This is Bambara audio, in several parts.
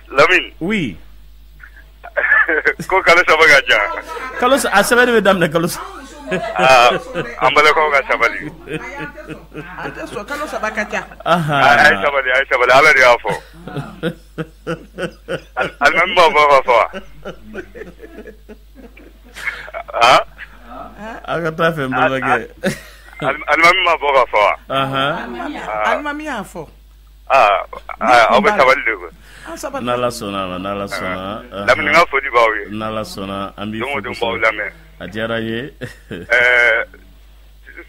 Lamine. Oui. Ko kalo saba ka ja. Kalo a saba de damne kalo. Ambale ko ka sabali. Ata so kalo saba ka ja. Ay sabali ala di afo. Al même ba fa. Aga ta fe mbala ke. Al même ba fa. Al mami afo. Abe sabali de ko. Nala sona. Lamine nga fodi bawe. Nala sona ambi. Dongo dum bawe lame. Adiara ye.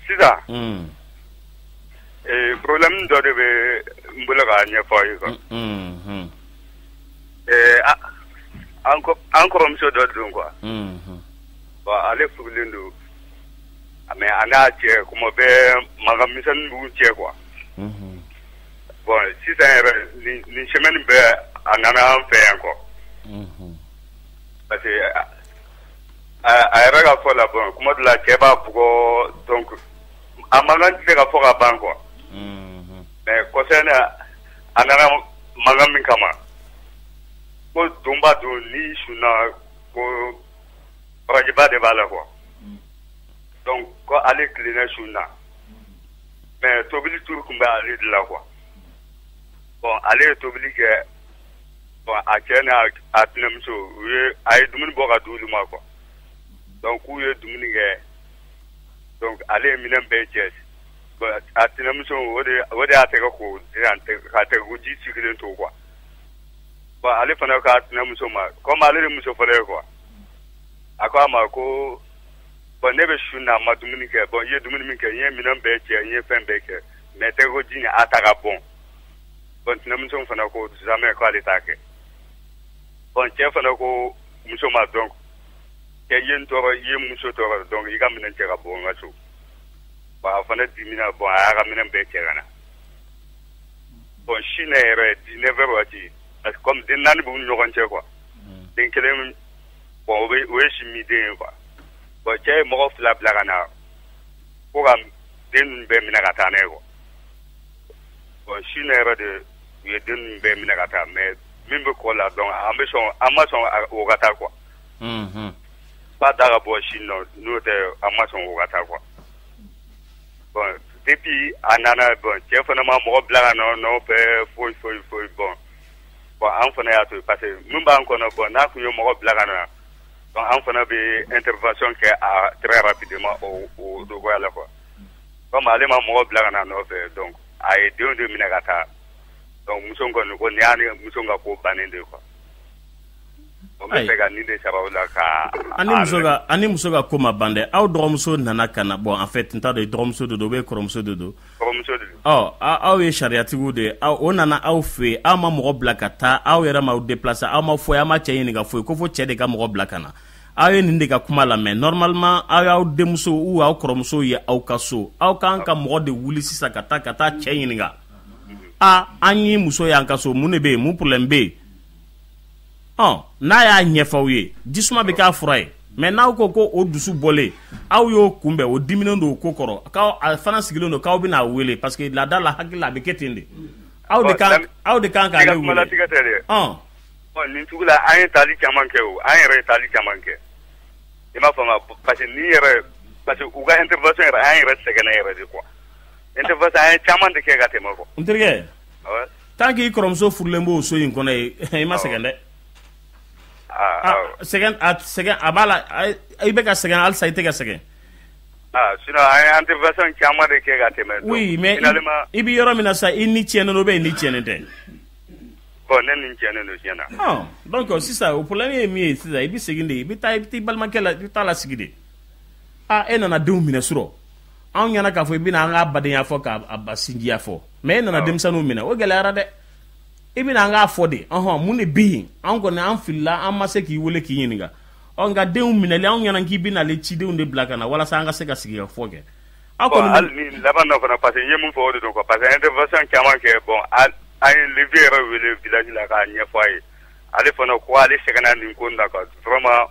Sida. Problème do de be mbula ga nya fayi ko. Encore monsieur do dum quoi. Ba ale fulindu. Mais ana che kuma be magamisan bu che quoi. Bon, si c'est une semaine en allant faire encore. Parce que à la fois là, bon, comment de la Keba pour donc à Magan c'est la fois à Banco. Mais concernant en allant Magami Kama, pour Dumba do ni Shuna, pour Rajiba de Bala quoi. Donc, quand aller cleaner Shuna, mais Tobili Tour Kumba aller de la quoi. Bon, allez t'obliger bon à tienne à tenamso oui ay dumuni boka dulu mako donc où est dumuni donc allez minem bejes bon à tenamso wode ateka ko dirante ka te guji sikile to quoi bon allez fana ka tenamso ma comme allez muso fale quoi akwa ma ko bon nebe shuna ma dumuni ke bon ye dumuni min ke ye minem beje ye fen beke mais te guji ni ataka bon. Bon, nous sommes jamais qualifiés. Bon, chef, nous sommes donc. Il y a une tour, il y a une chose, donc il y a une terre à bon. Bon, afin de diminuer, bon, à ramener un béquet. Bon, Chine est 19h, parce que comme des nains, vous nous rentrez quoi. Donc, bon, oui, je suis midi, quoi. Bon, j'ai mort la blagana. Pour un den béminatane, quoi. Bon, Chine est de. Il y a deux béminata, mais même quoi là, donc, Amazon au gata quoi. Pas d'arabo Chine, nous, Amazon au gata quoi. Bon, depuis, Anana, bon, tiens, finalement, moi, blanc, non, faut, bon. Bon, en fait, parce que, nous, on a bon, n'a qu'une mort blanc, donc, en fait, des interventions qui a très rapidement au Dogoya là quoi. Comme, allez, ma mort blanc, donc, a été deux minagata. Donc, nous sommes ko banende quoi. On me fait gagner des sabaula ani musoga koma bande aw dromso nana kana bon en fait nta de dromso de dobe kromso de do. Oh, aw ye chariatigu de aw onana aw fe aw ma mogo blakata aw yera ma déplacer aw ma foya ma cheyini ga foy ko fo chede ga mogo blakana. Aw ye ninde ga kuma la mais normalement aw demuso ou aw kromso ye aw kaso aw kan ka mogo de wuli sisa kata cheyini ga. Anyi muso yankaso mune be mu problème be na ya nyefaw ye disuma be ka furaye mais naw ko o dusu bolé aw yo kumbe o dimino do ko koro ka fana sigilo no ka bina wele parce que la dala hakila be ketende aw de kan ka le wele bon ni tugula ayen tali kamanke o ayen re tali kamanke e ma fama parce que ni yere parce que uga intervention ayen re segena yere de quoi. Intervention ayen chaman de ke gate mako ntirge tanki kromso furlembo so yin kono e ma segende second abala ay beka second al saite ga second sinon ay intervention chaman de ke gate mako oui mais ibi yoro mina sa inni tiene no be ni tiene de bon nen tiene no tiene donc si ça au problème est mi si ça ibi seginde ibi ti balma kala ti tala sigide enana de mina suro an yana ka fo ibina nga badenya fo ka abasingia fo mais nana demsanu mina o gelara de ibina nga fo de mune bi an ko na an filla an ma se ki wole ki yininga on ga de mina le an yana ki bina le chi de unde blakana wala sa nga se ka sigi fo ke ako ni laban na fana parce que yemu fo de donc parce que intervention kama ke bon ay levier le village la ka nya fo ay ale fana ko ale segana ni ko ndaka vraiment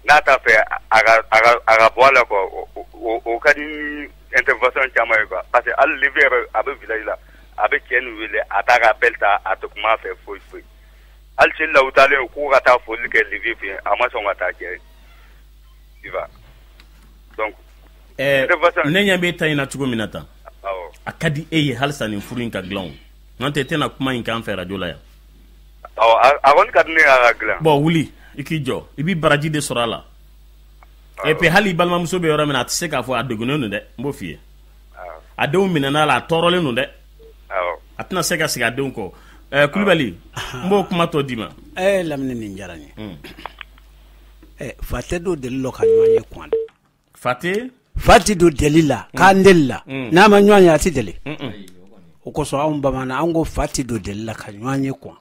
nata fe aga bola ko o kadi intervention chama ko parce que al lever abe village la abe ken wele ataka belta atukuma fe foi alchin la utale ku ka ta foli ke livi fi ama so ngata ke diva donc ne nyambe tayina tugo minata akadi eye halsa ni furin ka glon non te tena kuma in kan fera jola ya agon kadne aga glan bo wuli ikijo ibi baraji de sorala e pe hali balma muso be yoro mina tse ka fo adogono no de mbo fie adew minana la torole no de atna sega siga dew ko Kulibali mbo kuma to dima lamne ni njarani fate do delilo ka nyoanye kwan fati do delila kandella na ma nyoanye ati dele ukoso bamana ango fati do delila ka nyoanye kwan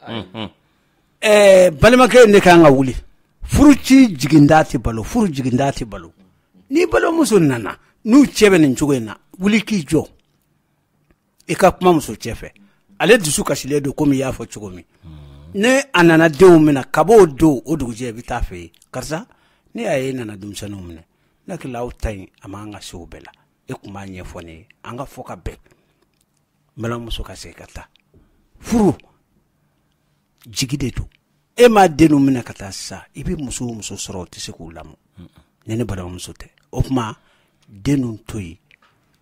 balima ke ne ka nga wuli furuci jigindati balo ni balo muso nana nu chebe ni njugena wuli ki jo e ka kuma muso chefe ale dusu kasile do komi ya fo chugomi ne anana dew mina kabo do oduguje bitafe karsa ni aye nana dumsanu mine nakila utai amanga sobela e kuma nyefo ne anga foka be mala muso kasekata furu jigide do e ma denu mina kata sa ibi muso soro tise ku lamu nene bala muso te opma denu toyi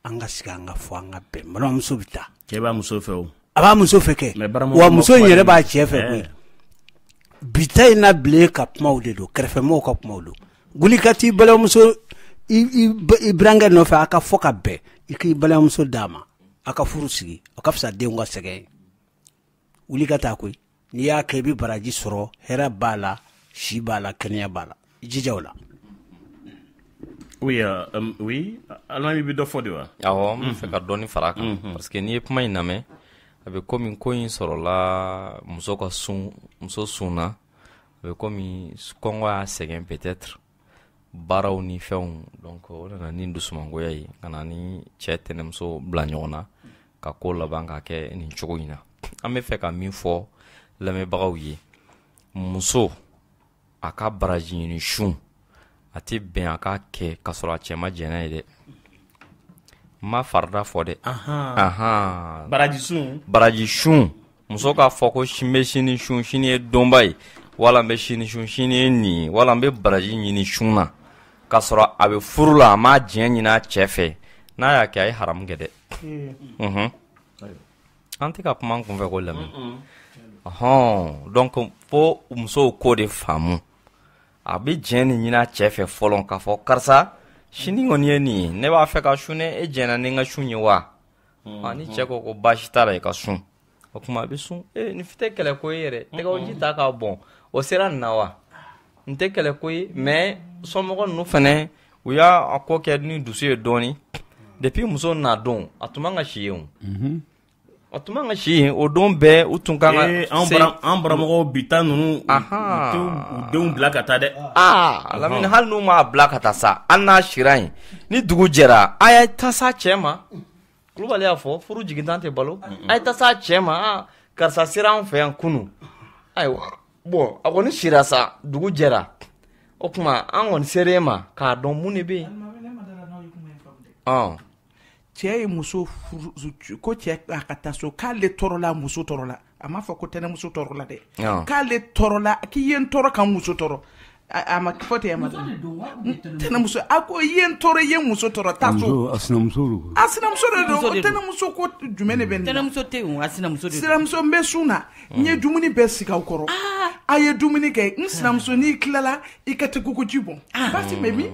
anga siga anga fo anga be mala muso bita keba muso fe o aba muso fe ke wa muso nyere ba chefe ku bita ina ble ka pma de do krefe mo ka pma do guli kati bala muso ibranga no fa aka fo ka be iki bala muso dama aka furu sigi aka fsa de nga sege uli kata ku ni ya kebi baraji soro hera bala shi bala kenya bala jijawla oui alami bi do fodi wa awo fe ka doni faraka parce que ni pma iname abe komi ko yin soro la muso ka muso suna abe komi kongwa segen peut-être baraw ni feun donc ona ni ndusuma yi kana ni chetene muso blanyona ka ko la banka ke ni chogoina ame fe ka min fo lamɛbagaw ye muso a ka baraji ɲini sun a tɛ bɛn a ka kɛ ka sɔrɔ a cɛ ma jɛnɛ ye dɛ ma farida fɔ dɛ baraji sun muso k'a fɔ ko n bɛ sini sun sini ye donba ye wala n bɛ sini sun sini ye nin ye wala n bɛ baraji ɲini sun na ka sɔrɔ a bɛ furu la a ma diɲɛ ɲini a cɛ fɛ n'a y'a kɛ a ye haramu kɛ dɛ an tɛ ka kuma n kun fɛ ko lamɛn donc fo muso ko de faamu a bɛ diɲɛ ni ɲini a cɛ fɛ fɔlɔ k'a fɔ karisa sini kɔni ye nin ye ne b'a fɛ ka sun e jɛnna ni n ka sun ye wa ni cɛ ko baasi t'a la i ka sun o tuma a bɛ sun nin tɛ kɛlɛ ko ye yɛrɛ tɛgɛkoji ta k'a bɔn o sera nin na wa n tɛ kɛlɛ ko ye mais somɔgɔ ninnu fɛnɛ u y'a ko kɛ ni dusu ye dɔɔni depuis muso na don a tun man ka si ye o o tuma ka si o don bɛɛ u tun kan ka an baramɔgɔw bita ninnu u denw bila ka taa dɛ lamini hali n'u m'a bila ka taa sa hali n'a sira yen ni dugu jɛra a ye taa s'a cɛ ma Kulibali y'a fɔ furu jigintan tɛ balo a ye taa s'a cɛ ma karisa sera an fɛ yan kunu ayiwa bon a kɔni sira sa dugu jɛra o tuma an kɔni sera e ma k'a dɔn mun de bɛ yen cɛ ye muso ko cɛ a ka taa so k'ale tɔɔrɔla muso tɔɔrɔla a m'a fɔ ko tɛnɛmuso tɔɔrɔla dɛ k'ale tɔɔrɔla k'i ye n tɔɔrɔ ka muso tɔɔrɔ a ma fɔ ten a ma tɛnɛmuso a ko i ye n tɔɔrɔ i ye muso tɔɔrɔ taa so a sinamuso de don tɛnɛmuso ko jumɛn de bɛ nin tɛnɛmuso tɛ yen a sinamuso de don sinamuso n bɛ sun na n ye dumuni bɛɛ sigi aw kɔrɔ a ye dumuni kɛ n sinamuso n'i tilala i ka tɛ kokoji bɔn baasi bɛ min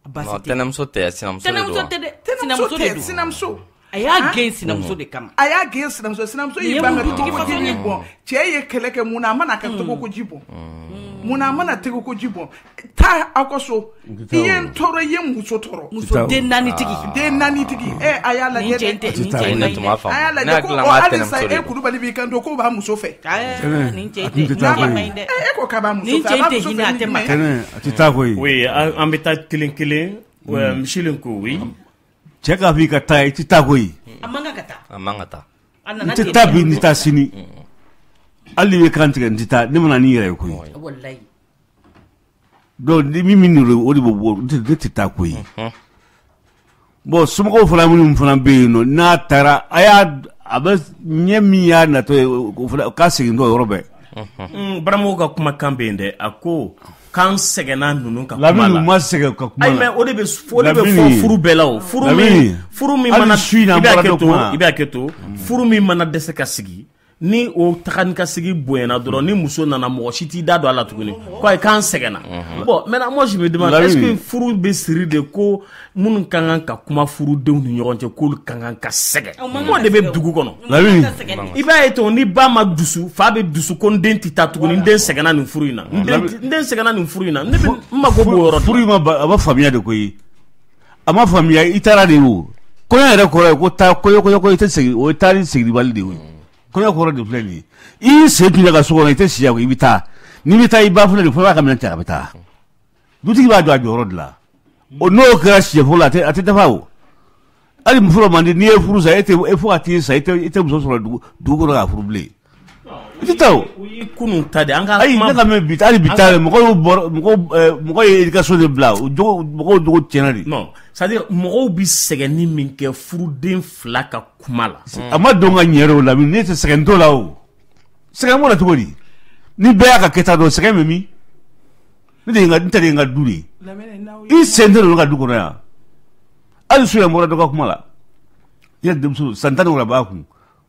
tɛnɛmuso tɛ sinamuso de don sinamuso a y'a gɛn sinamuso de kama a y'a gɛn sinamuso y'i ban ka tɛgɛkoji bɔn cɛ ye kɛlɛ kɛ mun na a mana ka tɛgɛkoji bɔn mun na a mana tɛgɛkoji bɔn taa aw ka so i ye n tɔɔrɔ i ye muso tɔɔrɔ muso den naani tigi a y'a lajɛ a y'a lajɛ ko halisa e Kulibali b'i kan don k'o b'a muso fɛ nin cɛ tɛ e ko k'a b'a muso fɛ nin cɛ tɛ hinɛ a tɛ ma a tɛ taa koyi oui an bɛ taa kelen Michel ko oui cɛ k'a fɔ i ka taa i tɛ taa koyi a man kan ka taa n tɛ taa bi n tɛ taa sini hali ni bɛ kan tigɛ n tɛ taa ne mana n'i yɛrɛ ye koyi donc ni min o de bɛ bɔ ne tɛ taa koyi bon somɔgɔw fana minnu fana bɛ yen nɔ n'a taara a bɛ ɲɛ min y'a natɔ ye k'a segin tɔ yɔrɔ bɛɛ Baramo ka kuma kan bɛ yen dɛ a ko kan sɛgɛnna ninnu ka kuma la Lamini ma sɛgɛn ka kuma la mais o de bɛ fɔ furu bɛɛ la o furu min mana i b'a kɛ to furu min mana dɛsɛ ka sigi ni o tagani ka sigi bonyana dɔrɔn ni muso nana mɔgɔ si t'i da don a la tuguni ko ayi k'an sɛgɛnna bon maintenant moi je me demande est-ce que furu bɛ siri de ko minnu ka kan ka kuma furudenw ni ɲɔgɔn cɛ k'olu ka kan ka sɛgɛn o de bɛ dugu kɔnɔ i b'a ye to ni ba ma dusu fa bɛ dusu ko n den tɛ taa tuguni n den sɛgɛnna nin furu in na n den sɛgɛnna nin furu in na ne bɛ n mako b'o yɔrɔ furu in ma a ma faamuya de koyi a ma faamuya i taara de o kɔɲɔ yɛrɛ kɔrɔ ye ko taa kɔɲɔ i tɛ segin o ye taari segibali de ye kɔɲɔ kɔrɔ de filɛ nin ye i sen tun ka so kɔnɔ i tɛ si i bɛ taa n'i bɛ taa i ba filɛ de fɔ b'a ka minɛ cɛ a bɛ taa dutigi b'a jɔ a jɔyɔrɔ de la o n'o kɛra siɲɛ fɔlɔ a tɛ dafa o hali muso man di n'i ye furu sa e fo ka t'i sa i tɛ muso sɔrɔ dugu kɔnɔ k'a furu bilen i tɛ taa o kunun ta de an ka ayi ne ka mɛn bi hali bi taa mɔgɔ ye éducation de bila mɔgɔw jogo tiɲɛna de non c'est-à-dire mɔgɔw bi sɛgɛnni min kɛ furuden fila ka kuma la a ma dɔn ka ɲɛ o la ne tɛ sɛgɛn t'o la o sɛgɛn b'o la cogo di ni bɛɛ y'a ka kɛta dɔn sɛgɛn bɛ min ne tɛ de ye n ka du de ye i sen tɛ ninnu ka du kɔnɔ yan hali so yɛrɛ bɔra dɔ ka kuma la i yɛrɛ denmuso san 10 wɛrɛ b'a kun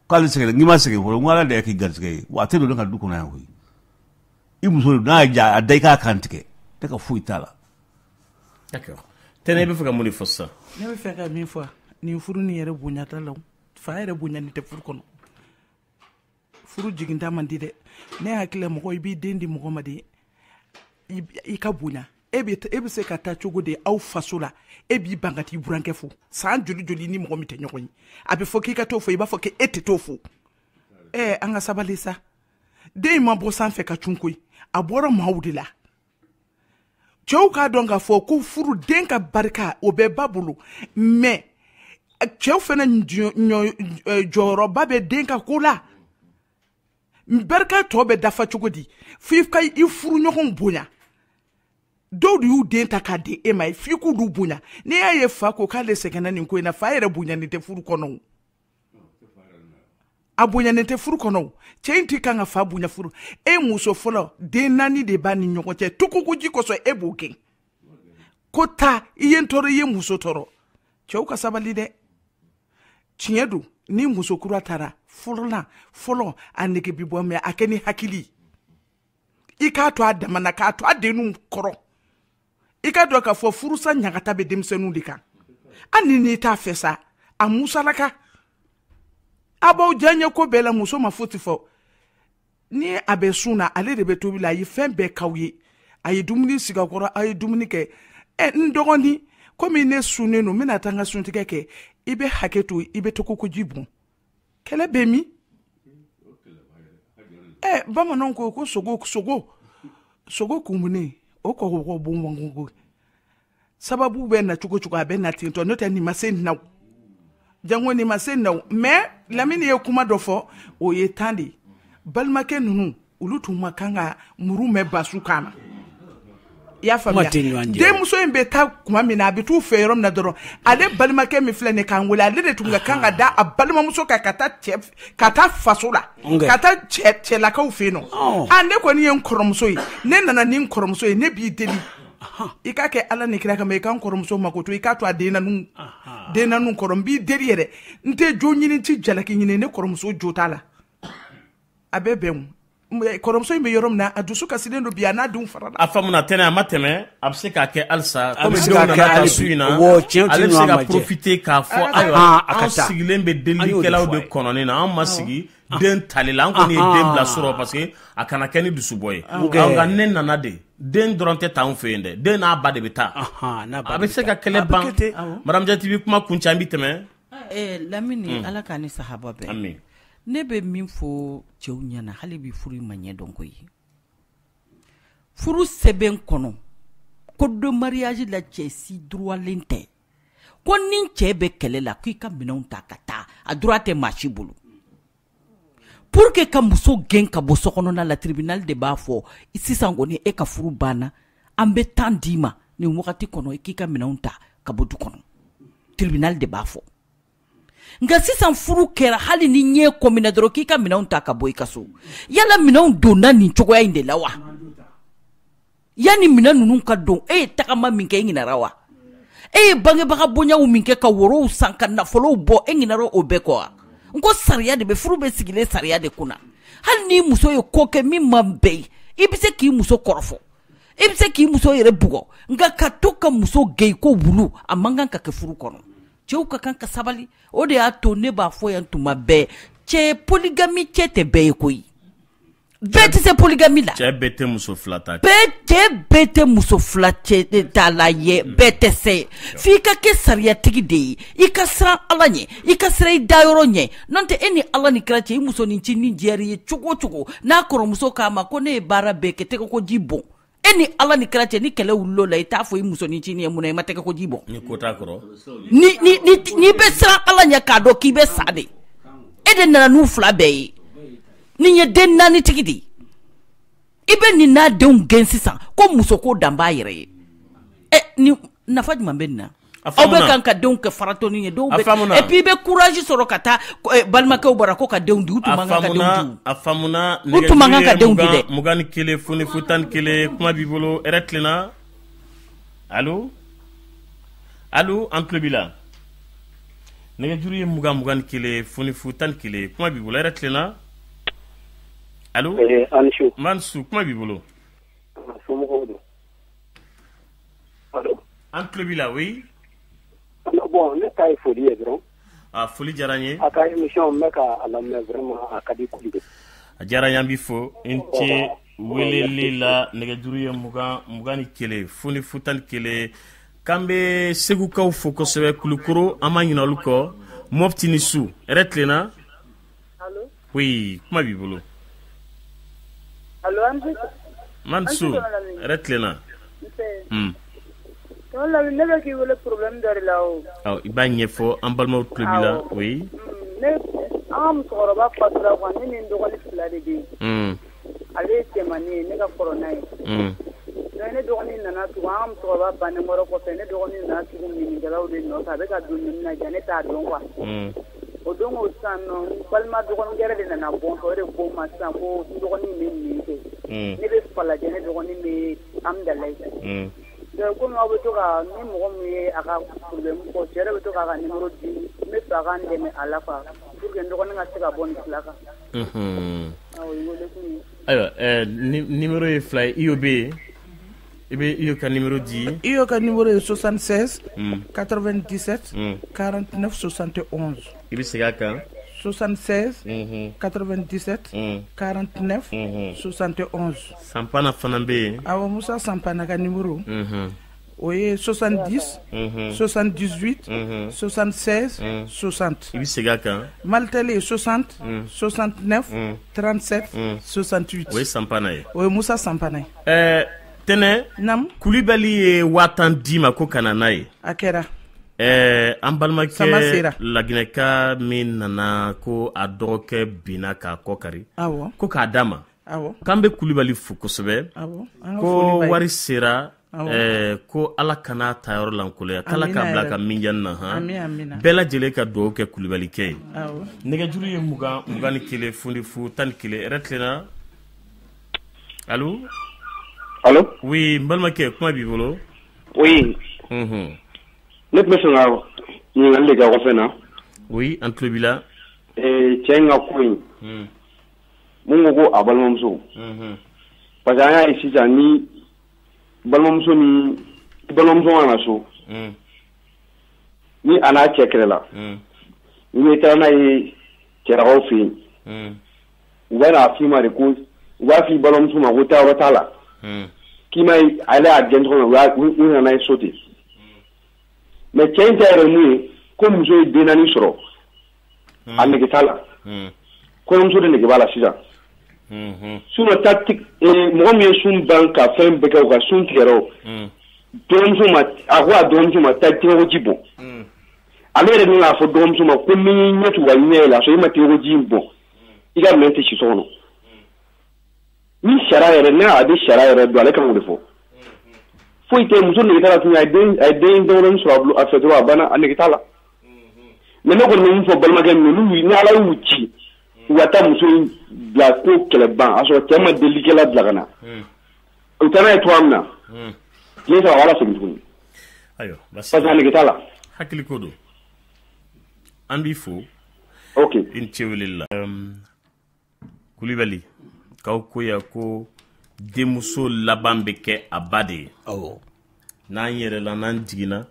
k'ale sɛgɛn n'i ma sɛgɛn fɔlɔ n ko ala de y'a k'i garisɛgɛ ye wa a tɛ don ne ka du kɔnɔ yan koyi i muso n'a y'a ja a da i k'a kan tigɛ ne ka foyi t'a la d'accord tɛnɛ i bɛ fɛ ka mun de fɔ sisan ne bɛ fɛ ka min fɔ nin furu nin yɛrɛ bonyata la fa yɛrɛ bonyani tɛ furu kɔnɔ furu jiginta man di dɛ ne hakili mɔgɔ i b'i den di mɔgɔ ma de i ka bonya e bɛ se ka taa cogo de aw faso la e b'i ban ka t'i burankɛ fo san joli ni mɔgɔ min tɛ ɲɔgɔn ye a bɛ fɔ k'i ka t'o fo i b'a fɔ k'e tɛ t'o fo an ka sabali sa den in ma bɔ sanfɛ ka cun koyi a bɔra maaw de la cɛw k'a dɔn k'a fɔ ko furu den ka barika o bɛ ba bolo mais cɛw fana jɔyɔrɔba bɛ den ka ko la barika tɔ bɛ dafa cogo di f'i ka i furu ɲɔgɔn bonya dɔw de y'u den ta k'a di e ma f'i k'u bonya n'i y'a ye fa ko k'ale sɛgɛnna nin ko in na fa yɛrɛ bonyanen tɛ furu kɔnɔ a bonyanen tɛ furu kɔnɔ cɛ in t'i kan ka fa bonya furu e muso fɔlɔ den 4 de b'a ni ɲɔgɔn cɛ tukukuji kosɔn e b'o kɛ ko taa i ye n tɔɔrɔ i ye muso tɔɔrɔ cɛw ka sabali dɛ tiɲɛ don ni muso kura taara fɔlɔ a nege bi bɔ mɛ a kɛ ni hakili i k'a to a damana k'a to a denninw kɔrɔ i ka dɔn k'a fɔ furusa ɲagata bɛ denmisɛnninw de kan hali n'i t'a fɛ sa a musalaka a b'aw diyaɲɛ ko bɛɛ la muso ma foyi tɛ fɔ ni a bɛ sun na ale de bɛ tobi la a ye fɛn bɛɛ k'aw ye a ye dumuni sigi a kɔrɔ a ye dumuni kɛ n dɔgɔnin komi ne sunnen don n bɛna taa n ka suntigɛ kɛ i bɛ hakɛ to i bɛ to ko ji bɔn kɛlɛ bɛ min bamananw ko sogo kumunen o kɔgɔ bon sababu bɛ na cogo a bɛ na ten tɔ n'o tɛ nin ma se nin na jango nin ma se nin na mais Lamini ye kuma dɔ fɔ o ye tan de balimakɛ ninnu olu tun ma kan ka muru mɛn basu kan na i y'a faamuya denmuso in bɛ taa kuma min na a bɛ t'u fɛ yɔrɔ min na dɔrɔn ale balimakɛ min filɛ nin k'an wele ale de tun ka kan ka da a balimamuso kan ka taa faso la ka taa cɛlakaw fɛ yen nɔ ne kɔni ye n kɔrɔmuso ye ne nana ni n kɔrɔmuso ye ne b'i deli i k'a kɛ ala ni kira kama i ka n kɔrɔmuso mako to i k'a to a den naninw kɔrɔ n b'i deli yɛrɛ n tɛ jo ɲini n tɛ jalaki ɲini ne kɔrɔmuso jo t'a la a bɛ bɛn kɔrɔmuso in bɛ yɔrɔ min na a dusu kasilen don bi a n'a denw fara la a faamuna tɛnɛ a ma tɛmɛ a bɛ se k'a kɛ halisa komi denw nana taa su in na ale bɛ se ka profiter k'a fɔ ayiwa anw sigilen bɛ delikɛlaw de kɔnɔni na anw ma sigi den tali la an kɔni ye den bila sɔrɔ parce que a kana kɛ ni dusubɔ ye nka ne nana de den dɔrɔn tɛ taa anw fɛ yen dɛ den n'a ba de bɛ taa a bɛ se ka kɛlɛ ban madame Jati bɛ kuma kuncɛ an bɛ tɛmɛ Lamini ala k'a ni sahaba bɛɛ amin ne bɛ min fɔ cɛw ɲɛna hali bi furu ma ɲɛ dɔn ko ye furu sɛbɛn kɔnɔ ko do mariage la cɛ si droitlen tɛ ko ni cɛ bɛ kɛlɛ la k'i ka minɛnw ta ka taa a droit tɛ maa si bolo pour que ka muso gɛn ka bɔ sokɔnɔna la tribunal de b'a fɔ sisan kɔni e ka furu banna an bɛ temps d'i ma nin wagati kɔnɔ i k'i ka minɛnw ta ka bɔ du kɔnɔ tribunal de b'a fɔ nga sisan furu kɛra hali ni ɲɛ kɔmina dɔrɔn k'i ka minɛnw ta ka bɔ i ka so yala minɛnw donna nin cogoya in de la wa yani minɛn ninnu ka don e ye tagama min kɛ e ɲinara wa e ye bangebaga bonyaw min kɛ ka worow san ka nafolow bɔ e ɲinara o bɛɛ kɔ wa n ko sariya de bɛ furu bɛ sigilen sariya de kunna hali ni muso ye ko kɛ min ma bɛn i bɛ se k'i muso kɔrɔfɔ i bɛ se k'i muso yɛrɛ bugɔ nka ka to ka muso gɛn ko wulu a man kan ka kɛ furu kɔnɔ cɛw ka kan ka sabali o de y'a to ne b'a fɔ yan tuma bɛɛ cɛ polygami cɛ tɛ bɛɛ ye koyi bɛɛ tɛ se polygami la cɛ bɛɛ tɛ muso fila ta cɛ bɛɛ tɛ muso fila cɛ ta la ye bɛɛ tɛ se f'i ka kɛ sariyatigi de ye i ka siran ala ɲɛ i ka siran i dayɔrɔ ɲɛ n'o tɛ e ni ala ni kira cɛ i muso ni ci ni jɛri ye cogo cogo n'a kɔrɔmuso k'a ma ko ne ye baara bɛɛ kɛ tɛgɛ ko ji bɔn e ni ala ni kira cɛ ni kɛlɛ wulila la i t'a fɔ i muso ni ci ni ye mun na i ma tɛgɛ ko ji bɔn ni ko t'a kɔrɔ ni bɛ siran ala ɲɛ k'a dɔn k'i bɛ sa de e de nana n'u fila bɛɛ ye nin ye den naani tigi de i bɛ nin n'a denw gɛn sisan ko muso ko dan b'a yɛrɛ ye ni nafa jumɛn bɛ nin na aw bɛ kan ka denw kɛ faratɔni ye dɔw bɛ et puis i bɛ courage sɔrɔ ka taa balimakɛw bɔra ko ka denw di u tun man kan ka denw di a faamuna u tun man kan ka denw di dɛ 21 foni fo 11 kuma b'i bolo hɛrɛ tilenna allo an tulo b'i la nɛgɛjuru ye 21 foni fo 11 kuma b'i bolo hɛrɛ tilenna allo Mansu kuma b'i bolo an tulo b'i la oui bon ne ta ye foli ye dɔrɔn foli diyara n ye a ka émission n bɛ ka a lamɛn vraiment a ka di kuli a diyara n ye an b'i fo n ce weleli la nɛgɛjuru ye 21 foni fo 11 k'an bɛ segukaw fo kosɛbɛ kulukoro an ma ɲinɛ olu kɔ mɔpti ni su hɛrɛ tilenna oui kuma b'i bolo Mansu hɛrɛ tilenna wala ne bɛ k'i wele problème dɔ de la o i b'a ɲɛfɔ an balimaw tulo b'i la oui ne an ka musokɔrɔba fatura quoi ne ni n dɔgɔnin 2 de bɛ yen ale ye cɛmannin ye ne ka kɔrɔ n'a ye donc ne dɔgɔnin nana tugun an ka musokɔrɔba bannen kɔrɔ kɔfɛ ne dɔgɔnin nana tugun minikɛlaw de nɔfɛ a bɛ ka don minni na ja ne t'a dɔn quoi o don o sisan nɔ balima dɔgɔnin gɛrɛ de nana bɔ n fɛ o de ko n ma sisan ko n dɔgɔnin bɛ nin kɛ ne bɛ falajɛ ne dɔgɔnin bɛ Amdalayi donc komi aw bɛ to ka ni mɔgɔ min ye a ka problème fɔ cɛ yɛrɛ bɛ to k'a ka numéro di n bɛ fɛ a ka n dɛmɛ a la quoi pour que n dɔgɔnin ka se ka bɔ nin tila kan awɔ i wele kun ye ayiwa numéro ye 2 ye iyo bɛ yen i bɛ iyo ka numéro di iyo ka numéro ye 76 97 49 71 i bɛ segin a kan 76 97 49 71 Sampana fana bɛ yen awɔ Musa Sampana ka numéro o ye 70 78 76 60 i bɛ segin a kan Malitel ye 60 69 37 68 o ye Sampana ye o ye Musa Sampana ye tɛnɛ Kulibali ye 5000 d'i ma ko ka na n'a ye a kɛra an balimakɛ Laginɛka min nana ko a dɔgɔkɛ binna k'a kɔ kari ko k'a d'a ma k'an bɛ Kulibali fo kosɛbɛ ko wari sera ko ala kana ta yɔrɔ lankoloya k'ala k'a bila ka minjani na bɛɛ lajɛlen ka dugawu kɛ Kulibalikɛ ye nɛgɛjuru ye 21 foni fo 11 hɛrɛ tilenna allo oui n balimakɛ kuma b'i bolo oui ne tun bɛ fɛ ka ɲininkali de kɛ aw fɛ na oui an tulo b'i la cɛ in ka ko in mun ko ko a balimamuso parce que an y'a ye sisan ni balimamuso mana so ni a n'a cɛ kɛlɛla ni taara n'a ye cɛlakaw fɛ yen u bɛ n'a f'i ma de ko u b'a f'i balimamuso ma ko taa yɔrɔ t'a la k'i ma ye ale y'a gɛn tɔgɔ min u nana ye so ten mais cɛ in ta yɛrɛ mun ye ko muso ye den naani sɔrɔ a nege t'a la kɔɲɔmuso de nege b'a la sisan sinon mɔgɔ min ye sun ban ka fɛn bɛɛ kɛ u ka sun tigɛra o dɔgɔmuso ma a ko a dɔgɔmuso ma taa tigɛkoji bɔn ale yɛrɛ de k'a fɔ dɔgɔmuso ma ko ni ɲɛ tugu ka ɲɛ yɛlɛ a sɔrɔ i ma tigɛkoji in bɔn i ka minɛn tɛ si so kɔnɔ ni sariya yɛrɛ n'a a bɛ sariya yɛrɛ don ale kan k'o de fɔ foyi tɛ muso nege t'a la tuguni a ye den dɔgɔnin sɔrɔ a fɛ dɔrɔn a banna a nege t'a la mais ne ko mun fo balmakɛ ninnu ni ala y'u ci u ka taa muso in bila ko kɛlɛban a sɔrɔ cɛ ma delikɛla bila ka na u taara n'a ye cogoya min na tile saba wala segin tuguni parce que a nege t'a la hakili ko don an b'i fo ok i ni ce weleli la Kulibali k'aw ko yan ko denmuso laban bɛ kɛ a ba de ye n'an yɛrɛla n'an jiginna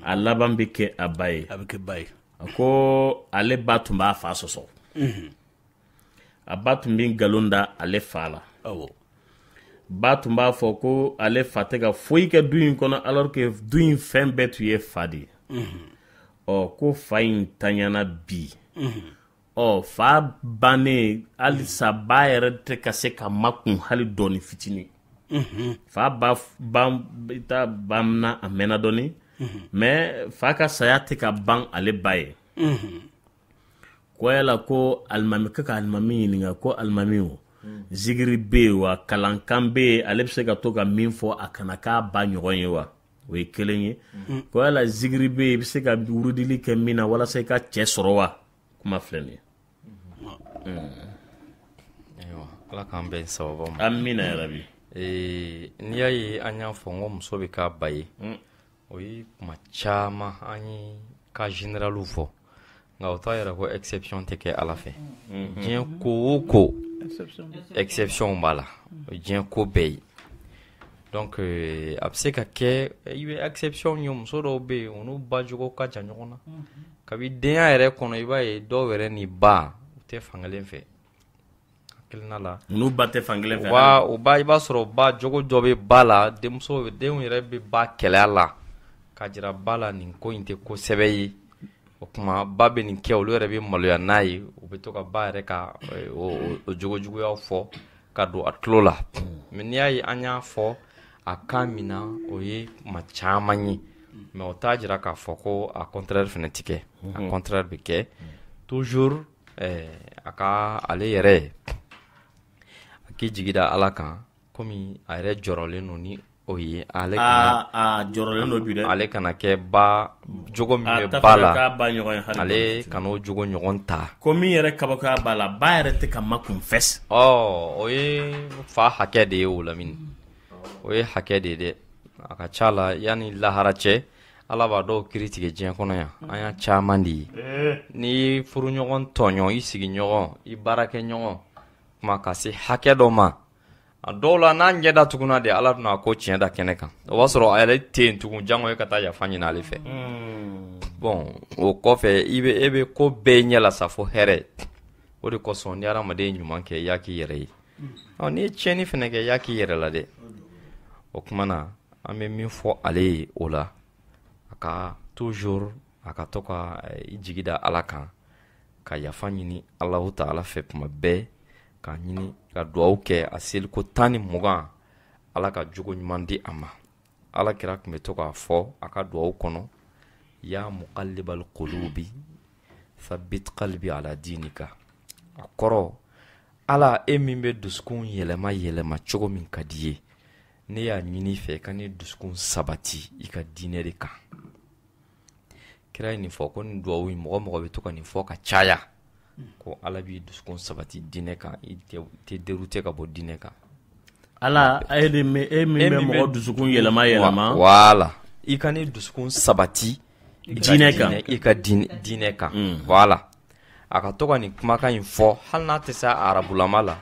a laban bɛ kɛ a ba ye a bɛ kɛ ba ye a ko ale ba tun b'a fa sɔsɔ a ba tun bɛ nkalon da ale fa la ba tun b'a fɔ ko ale fa tɛ ka foyi kɛ du in kɔnɔ alors que du in fɛn bɛɛ tun ye fa de ye ko fa in taɲana bi fa bannen halisa ba yɛrɛ tɛ ka se ka makun hali dɔɔni fitinin fa bamna a mɛnna dɔɔni mais fa ka saya tɛ ka ban ale ba ye ko yala ko alimami ka alimami ɲininka ko alimami o zigiri bɛ yen wa kalankan bɛ yen ale bɛ se ka to ka min fɔ a kana k'a ba ɲɔgɔn ye wa o ye kelen ye ko yala zigiri bɛ yen i bɛ se ka wurudili kɛ min na walasa i ka cɛ sɔrɔ wa kuma filɛ nin ye ala k'an bɛn sababu ma amina yarabi n'i y'a ye an y'a fɔ n ko muso bɛ k'a ba ye o ye kuma caman an ye ka généraliw fɔ nka o t'a yɛrɛ ko exception tɛ kɛ ala fɛ diɲɛ ko o ko exception b'a la diɲɛ ko bɛɛ ye donc a bɛ se ka kɛ i bɛ exception ye muso dɔw bɛ yen olu ba jogo ka jan ɲɔgɔn na kabi denya yɛrɛ kɔnɔ i b'a ye dɔw yɛrɛ ni ba u tɛ fankelen fɛ hakilina la n'u ba tɛ fankelen fɛ o ba i b'a sɔrɔ ba jogo dɔ bɛ ba la denw yɛrɛ bɛ ba kɛlɛya la ka jira ba la nin ko in tɛ kosɛbɛ ye o kuma ba bɛ nin kɛ olu yɛrɛ bɛ maloya n'a ye u bɛ to ka ba yɛrɛ ka o jogo juguyaw fɔ ka don a tulo la mais n'i y'a ye an y'a fɔ a kan min na o ye kuma caman ye mais o t'a jira k'a fɔ ko a contraire fana tɛ kɛ a contraire bɛ kɛ toujours a ka ale yɛrɛ a k'i jigi da ala kan komi a yɛrɛ jɔrɔlen don ni o ye ale jɔrɔlen don bi dɛ ale kana kɛ ba jogo min bɛ ba la ale kana o jogo ɲɔgɔn ta ko min yɛrɛ kabako b'a la ba yɛrɛ tɛ ka makun fɛs o ye fa hakɛ de ye o lamini o ye hakɛ de ye dɛ a ka ca la yanni lahara cɛ ala b'a dɔw kiri tigɛ diɲɛ kɔnɔ yan an y'a caman de ye n'i furu ɲɔgɔn tɔɲɔ i sigiɲɔgɔn i baarakɛ ɲɔgɔn kuma ka se hakɛ dɔ ma a dɔw la n'a ɲɛ da tuguna de ala bɛna ko tiɲɛ da kɛnɛ kan o b'a sɔrɔ a yɛrɛ tɛ yen tugun jango e ka taa yafa ɲini ale fɛ bon o kɔfɛ e bɛ ko bɛɛ ɲɛ la sa fo hɛrɛ o de kosɔn ni adamaden ɲuman kɛ i y'a k'i yɛrɛ ye n'i ye tiɲɛni fana kɛ i y'a k'i yɛrɛ la dɛ o kuma na an bɛ min fɔ ale ye o la a ka toujours a ka to ka jigi da ala kan ka yafa ɲini alahu ta'ala fɛ tuma bɛɛ ka ɲini ka duwawu kɛ a seliko 10 ala ka jogo ɲuman di a ma ala kira tun bɛ to k'a fɔ a ka duwawu kɔnɔ ya muqallibal qulubi thabbit qalbi ala dinika a kɔrɔ ala e min bɛ dusukun yɛlɛma cogo min ka di ye ne y'a ɲini fɛ ka ne dusukun sabati i ka diinɛ de kan kira ye nin fɔ ko nin duwawu mɔgɔ bɛ to ka nin fɔ ka caya ko ala b'i dusukun sabati diinɛ kan i tɛ dérouté ka bɔ diinɛ kan ala e min bɛ mɔgɔ dusukun yɛlɛma voilà i ka ne dusukun sabati diinɛ kan i ka diinɛ kan voilà a ka to ka nin kumakan in fɔ hali n'a tɛ se arabulama la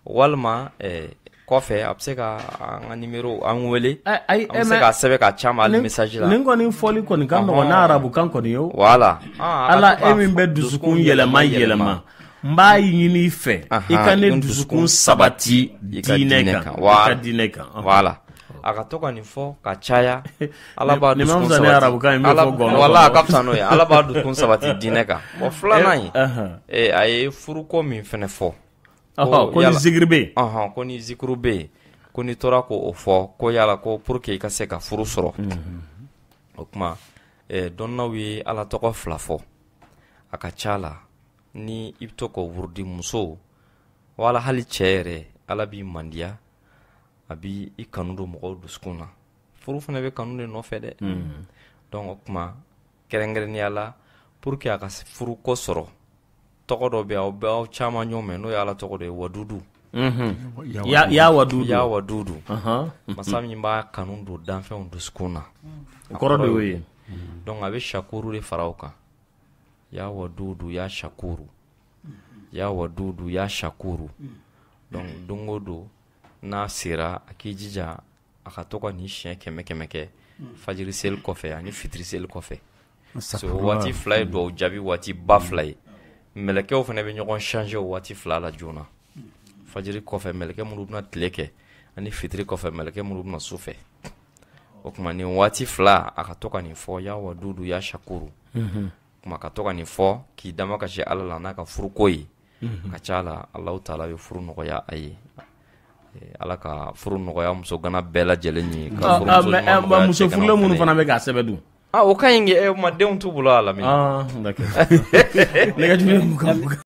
walima kɔfɛ a bɛ se ka an ka numéro an wele an bɛ se k'a sɛbɛn ka ca ma hali message la nin kɔni fɔli kɔni ka nɔgɔn n'a arabukan kɔni ye voilà ala e min bɛ dusukun yɛlɛma n b'a ɲini i fɛ i ka ne dusukun sabati diinɛ kan i ka diinɛ kan voilà a ka to ka nin fɔ ka caya ala b'a dusukun sabati wala a ka fisa n'o ye ala b'a dusukun sabati diinɛ kan o filanan ye a ye furuko min fɛnɛ fɔ ko ni zikiri bɛ yen ko ni zikiri bɛ yen ko ni tora ko o fɔ ko yala ko pour que i ka se ka furu sɔrɔ o kuma dɔnnaw ye ala tɔgɔ 2 fɔ a ka ca la ni i bɛ to ka wurudi muso wala hali cɛ yɛrɛ ala b'i mandiya a b'i kanu don mɔgɔw dusukun na furu fana bɛ kanu de nɔfɛ dɛ donc o kuma kɛrɛnkɛrɛnnenya la pour que a ka furu ko sɔrɔ tɔgɔ dɔ bɛ aw bɛ aw caman ɲɔgɔn mɛn n'o ye ala tɔgɔ de ye wadudu. Ya wadudu masa min b'a kanu don danfɛnw dusukun na o kɔrɔ de y'o ye donc a bɛ shakuru de fara o kan ya wadudu ya shakuru ya wadudu ya shakuru donc don o don n'a sera a k'i jija a ka to ka nin siɲɛ 100 kɛ fajiri seli kɔfɛ ani fitiri seli kɔfɛ so waati 2 ye duwawu jaabi waati ba 2 ye mɛlɛkɛw fana bɛ ɲɔgɔn changer o waati 2 la joona fajiri kɔfɛ mɛlɛkɛ minnu bɛna tile kɛ ani fitiri kɔfɛ mɛlɛkɛ minnu bɛna su fɛ o tuma nin waati 2 a ka to ka nin fɔ ya wadudu ya shakuru kuma ka to ka nin fɔ k'i dama kasi ala la n'a ka furuko ye ka ca la Alahu taala bɛ furu nɔgɔya a ye ala ka furu nɔgɔya muso gana bɛɛ lajɛlen ye ka furu muso furulen minnu fana bɛ k'a sɛbɛn dun o ka ɲi kɛ ma denw t'u bolo a la min d'accord nɛgɛjuru